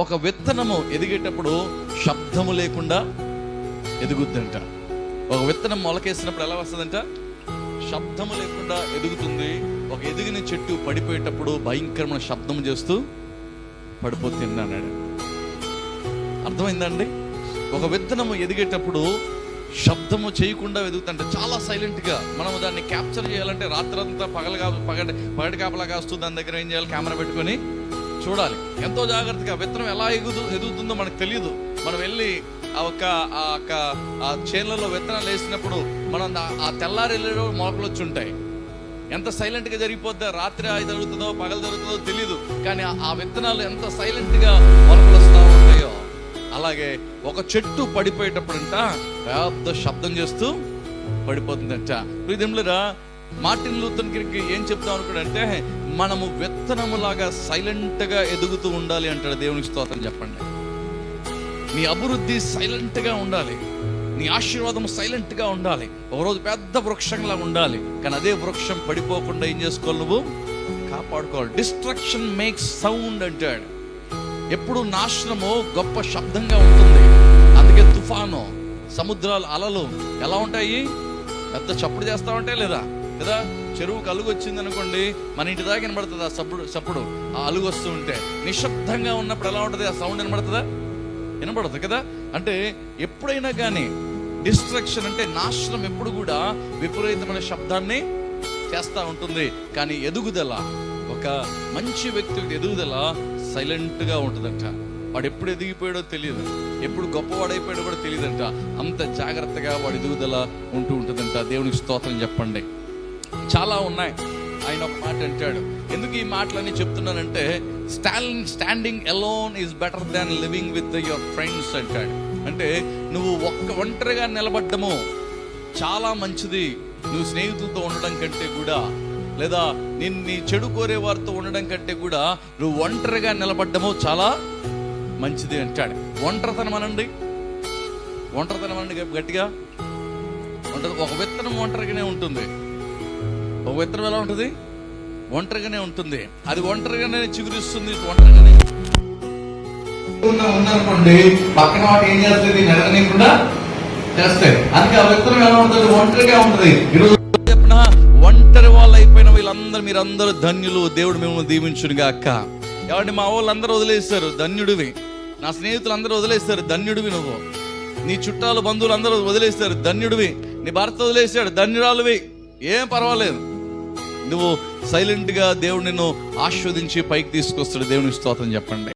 ఒక విత్తనము ఎదిగేటప్పుడు శబ్దము లేకుండా ఎదుగుద్దంట. ఒక విత్తనం మొలకేసినప్పుడు ఎలా వస్తుందంట? శబ్దము లేకుండా ఎదుగుతుంది. ఒక ఎదిగిన చెట్టు పడిపోయేటప్పుడు భయంకరమైన శబ్దం చేస్తూ పడిపోతుంది అన్నాడు. అర్థమైందండి? ఒక విత్తనము ఎదిగేటప్పుడు శబ్దము చేయకుండా ఎదుగుతుంట, చాలా సైలెంట్గా. మనం దాన్ని క్యాప్చర్ చేయాలంటే రాత్రంతా పగటి కాపలా కాస్తూ దాని దగ్గర ఏం చేయాలి? కెమెరా పెట్టుకొని చూడాలి ఎంతో జాగ్రత్తగా. విత్తనం ఎలా ఎదుగుతుందో మనకు తెలియదు. మనం వెళ్ళి ఆ చేనులలో విత్తనాలు వేసినప్పుడు మనం ఆ తెల్లారి మొలకలు వచ్చి ఉంటాయి. ఎంత సైలెంట్గా జరిగిపోద్దా, రాత్రి అది జరుగుతుందో పగలు జరుగుతుందో తెలియదు, కానీ ఆ విత్తనాలు ఎంత సైలెంట్గా మొలకలు వస్తూ ఉంటాయో అలాగే ఒక చెట్టు పడిపోయేటప్పుడంట పెద్ద శబ్దం చేస్తూ పడిపోతుందంట. ప్రియదేములారా, మార్టిన్ లూథర్ కింగ్ ఏం చెప్తాం అనుకోడంటే, మనము విత్తనములాగా సైలెంట్గా ఎదుగుతూ ఉండాలి అంటాడు. దేవునికి స్తోత్రం చెప్పండి. నీ అభివృద్ధి సైలెంట్గా ఉండాలి, నీ ఆశీర్వాదం సైలెంట్గా ఉండాలి. ఒకరోజు పెద్ద వృక్షంలా ఉండాలి, కానీ అదే వృక్షం పడిపోకుండా ఏం చేసుకోవాలి? నువ్వు కాపాడుకోవాలి. డిస్ట్రక్షన్ మేక్స్ సౌండ్ అంటాడు. ఎప్పుడు నాశనము గొప్ప శబ్దంగా ఉంటుంది. అందుకే తుఫాను, సముద్రాలు, అలలు ఎలా ఉంటాయి? పెద్ద చప్పుడు చేస్తా ఉంటాయి లేదా కదా? చెరువుకు అలుగు వచ్చింది అనుకోండి, మన ఇంటి దాకా వినబడుతుంది ఆ చప్పుడు. ఆ అలుగు వస్తూ ఉంటే నిశ్శబ్దంగా ఉన్నప్పుడు ఎలా ఉంటుంది? ఆ సౌండ్ వినబడుతుందా? వినబడదు కదా. అంటే ఎప్పుడైనా కానీ డిస్ట్రక్షన్ అంటే నాశనం ఎప్పుడు కూడా విపరీతమైన శబ్దాన్ని చేస్తూ ఉంటుంది. కానీ ఎదుగుదల, ఒక మంచి వ్యక్తి ఎదుగుదల సైలెంట్గా ఉంటుందంట. వాడు ఎప్పుడు ఎదిగిపోయాడో తెలియదు, ఎప్పుడు గొప్పవాడైపోయాడో కూడా తెలియదంట. అంత జాగ్రత్తగా వాడి ఎదుగుదల ఉంటూ ఉంటుందంట. దేవునికి స్తోత్రం చెప్పండి. చాలా ఉన్నాయి. ఆయన ఒక మాట అంటాడు. ఎందుకు ఈ మాటలన్నీ చెప్తున్నానంటే, standing alone is better than living with your friends అంటాడు. అంటే నువ్వు ఒంటరిగా నిలబడ్డము చాలా మంచిది నువ్వు స్నేహితులతో ఉండడం కంటే కూడా, లేదా నీ చెడు కోరే వారితో ఉండడం కంటే కూడా నువ్వు ఒంటరిగా నిలబడ్డము చాలా మంచిది అంటాడు. ఒంటరితనం అనండి గట్టిగా. ఒక విత్తనం ఒంటరిగానే ఉంటుంది. ఒక విత్తనం ఎలా ఉంటుంది? ఒంటరిగానే ఉంటుంది. అది ఒంటరిగానే చిగురిస్తుంది. ఒంటరిగానే ఉన్నారనుకోండి, పక్కన వాటి ఏం చేస్తుంది? నెలగనీయకుండా చేస్తాయి. అందుకే ఆ విత్తనం ఎలా ఉంటుంది? ఒంటరిగా ఉంటుంది. ఈరోజు చెప్పిన ఒంటరి వాళ్ళు అయిపోయిన వీళ్ళందరూ, మీరందరూ ధన్యులు. దేవుడు మిమ్మల్ని దీవించునుగా. అక్క ఎవరి మా వాళ్ళందరూ వదిలేస్తారు, ధన్యుడివి. నా స్నేహితులు అందరూ వదిలేస్తారు, ధన్యుడివి. నువ్వు, నీ చుట్టాలు బంధువులు అందరూ వదిలేస్తారు, ధన్యుడివి. నీ భర్త వదిలేసాడు, ధన్యురాలువి. ఏం పర్వాలేదు. నువ్వు సైలెంట్గా దేవుడు నిన్ను ఆస్వాదించి పైకి తీసుకొస్తాడు. దేవునికి స్తోత్రం చెప్పండి.